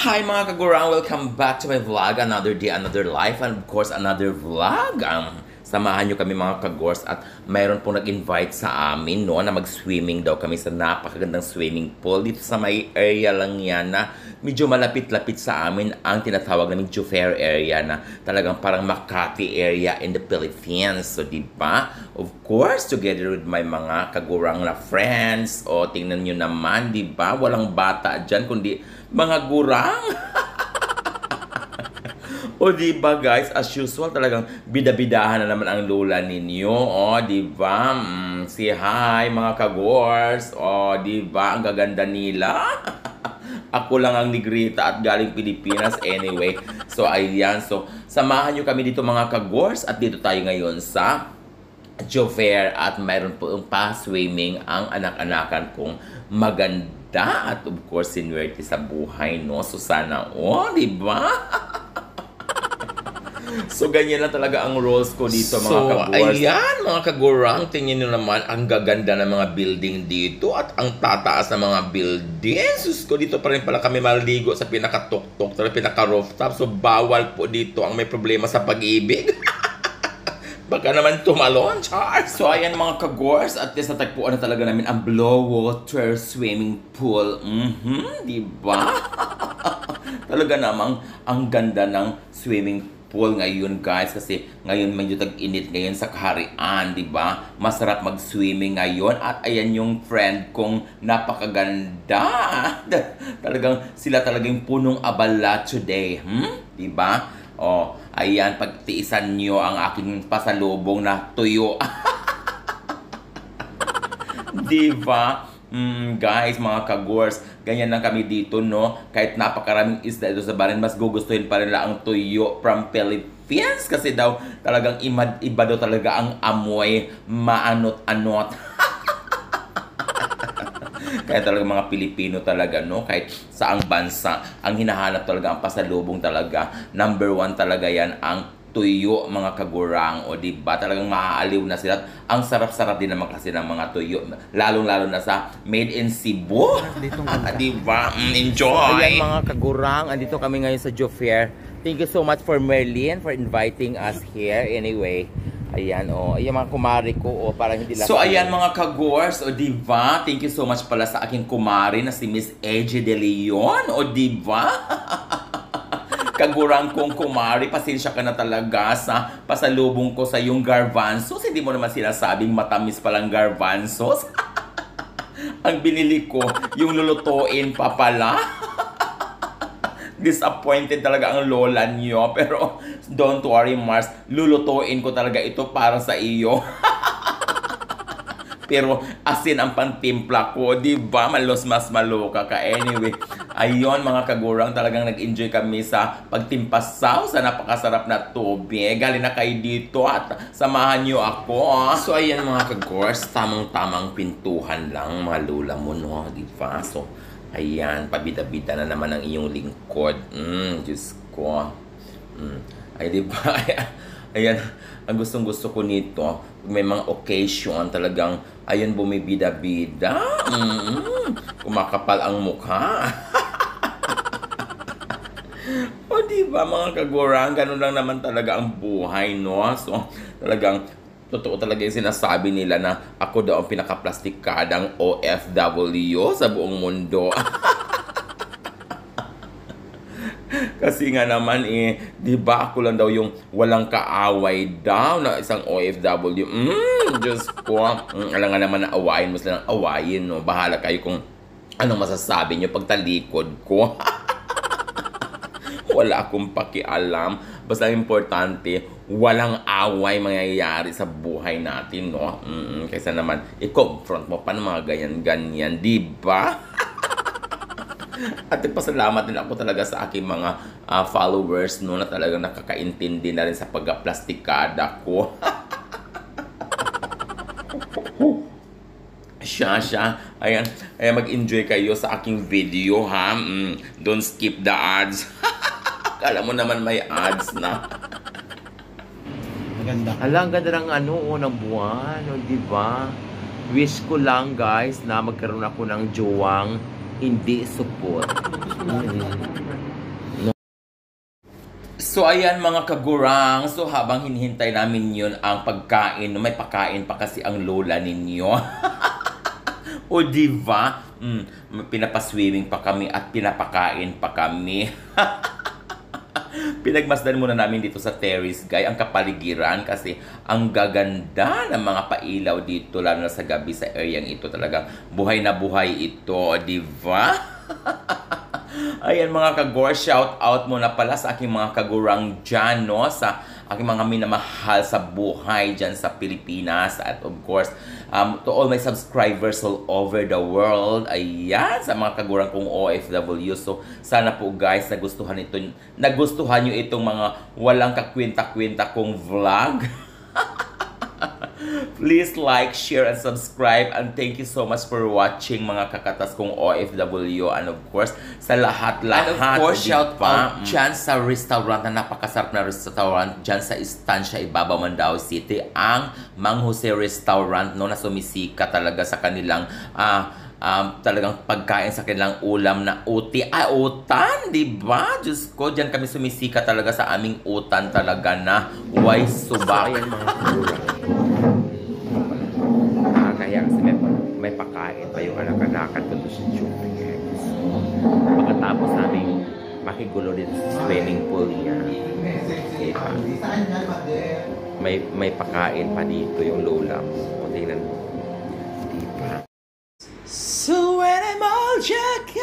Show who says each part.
Speaker 1: Hi mga kagurang! Welcome back to my vlog. Another day, another life, and of course, another vlog. Samahan nyo kami mga kagors at mayroon pong nag-invite sa amin no, na mag-swimming daw kami sa napakagandang swimming pool. Dito sa may area lang yan na medyo malapit-lapit sa amin ang tinatawag naming Jufair area na talagang parang Makati area in the Philippines. So, diba? Of course, together with my mga kagurang na friends. O, tingnan nyo naman, diba? Walang bata dyan, kundi mga gurang. O diba guys, as usual talagang bida-bidahan na naman ang lola ninyo. O diba, say hi mga kagors. O diba, ang gaganda nila. Ako lang ang negrita at galing Pilipinas anyway. So ayan, so samahan nyo kami dito mga kagors. At dito tayo ngayon sa Jufair at mayroon po pa swimming ang anak-anakan kong maganda. At of course, sinuwerte sa buhay, no? So sana, diba? So, ganyan lang talaga ang roles ko dito, mga kagurs. So, ayan, mga kagurang, tingnan nyo naman ang gaganda ng mga building dito at ang tataas ng mga building. Sus ko, dito pa rin pala kami maligo sa pinaka-tuk-tuk, sa pinaka-rooftop. So, bawal po dito ang may problema sa pag-ibig. Baka naman tumalon, Charles. So, ayan mga kagors, at least natagpuan na talaga namin ang Blow Water Swimming Pool. Diba? Talaga namang ang ganda ng swimming pool ngayon guys, kasi ngayon medyo tag-init ngayon sa kaharian, di ba? Masarap mag-swimming ngayon at ayan yung friend kong napakaganda. Talagang sila talagang punong abala today, di ba? Oh, ayan, pagtiisan nyo ang aking pasalubong na tuyo. Di ba? Guys, mga kagors, ganyan lang kami dito, no? Kahit napakaraming isda dito sa Barin, mas gugustuhin pa rin lang ang tuyo from Philippines. Kasi daw, talagang iba daw talaga ang amoy, maanot-anot. Kaya talaga mga Pilipino talaga, no? Kahit saang bansa, ang hinahanap talaga, ang pasalubong talaga. Number 1 talaga yan, ang tuyo, mga kagurang. O diba, talagang maaaliw na sila. Ang sarap-sarap din naman kasi ng mga tuyo. Lalong-lalo na sa Made in Cebu. Diba? Enjoy! Ayan mga kagurang, andito kami ngayon sa Jufair. Thank you so much for Merlin for inviting us here. Anyway, ayan ayan mga kumari ko parang hindi lang. So ayan mga kagors, diba? Thank you so much pala sa aking kumari na si Miss Eji De Leon. Diba? Kagurang kong kumari, pasensya ka na talaga sa pasalubong ko sa yung garbanzos. Hindi mo naman sinasabing matamis palang garbanzos. Ang binili ko, yung lulutuin pa pala. Disappointed talaga ang lola niyo. Pero don't worry Mars, lulutuin ko talaga ito para sa iyo. Pero asin ang pantimpla ko, diba? Malos mas maloka ka. Anyway, ayun mga kagurang, talagang nag-enjoy kami sa pagtimpasaw sa napakasarap na tubig. Galing na kayo dito at samahan nyo ako. So ayan mga kagors, tamang-tamang pintuhan lang mga lula mo, no? Diba? So ayan, pabida-bida na naman ang iyong lingkod. Diyos ko. Ay diba? Ayan, ang gustong-gusto ko nito, may mga occasion talagang, ayun, bumibida-bida. Kumakapal ang mukha. O diba mga kagurang, ganun lang naman talaga ang buhay, no? So, talagang, totoo talaga yung sinasabi nila na ako daw ang pinaka-plastikadang OFW sa buong mundo. Kasi nga naman di ba ako lang daw yung walang kaaway daw na isang OFW. Diyos ko. Alam nga naman na awayin mo silang awayin, no? Bahala kayo kung anong masasabi nyo pagtalikod ko. Wala akong pakialam. Basta importante, walang away mangyayari sa buhay natin, no? Kaysa naman, i-confront mo pa ng mga ganyan-ganyan, di ba? At nagpasalamat din ako talaga sa aking mga followers, no, na talagang nakakaintindi na rin sa pagka-plastikada ko. Ayan, mag-enjoy kayo sa aking video, ha? Don't skip the ads. Kala mo naman may ads na. Maganda. Ang ganda ng ng buwan, diba? Wish ko lang, guys, na magkaroon ako ng jowang hindi support. So ayan mga kagurang, so habang hinihintay namin yun ang pagkain, may pagkain pa kasi ang lola ninyo. O diba? Pinapaswimming pa kami at pinapakain pa kami. Pinagmasdan muna namin dito sa terrace, guys, ang kapaligiran kasi ang gaganda ng mga pailaw dito, lalo na sa gabi sa areang ito. Talagang buhay na buhay ito, diba? Ayan mga kagor, shout out muna pala sa aking mga kagurang dyan, no? Sa aking mga minamahal sa buhay dyan sa Pilipinas. At of course, to all my subscribers all over the world. Ayan, sa mga kagurang kong OFW. So, sana po guys, nagustuhan nyo itong mga walang kakwenta-kwenta kong vlog. Please like, share, and subscribe. And thank you so much for watching mga kakatas kong OFW. And of course, sa lahat-lahat. And of course, shout out dyan sa restaurant na napakasarap na restaurant dyan sa Estancia, Ibabaw, Mandaue City. Ang Mang Jose Restaurant, no, na sumisika talaga sa kanilang talagang pagkain, sa kanilang ulam na utan, diba? Diyos ko, dyan kami sumisika talaga sa aming utan talaga na way subak.
Speaker 2: Ayan mga kagurang. Kaya kasi may pagkain pa yung anak-anakan ko doon sa Julius. Pagkatapos namin makigulo dito sa swimming pool niya, diba? May pagkain pa dito yung lola mo. O tingnan mo. Diba?
Speaker 1: So when I'm all jacked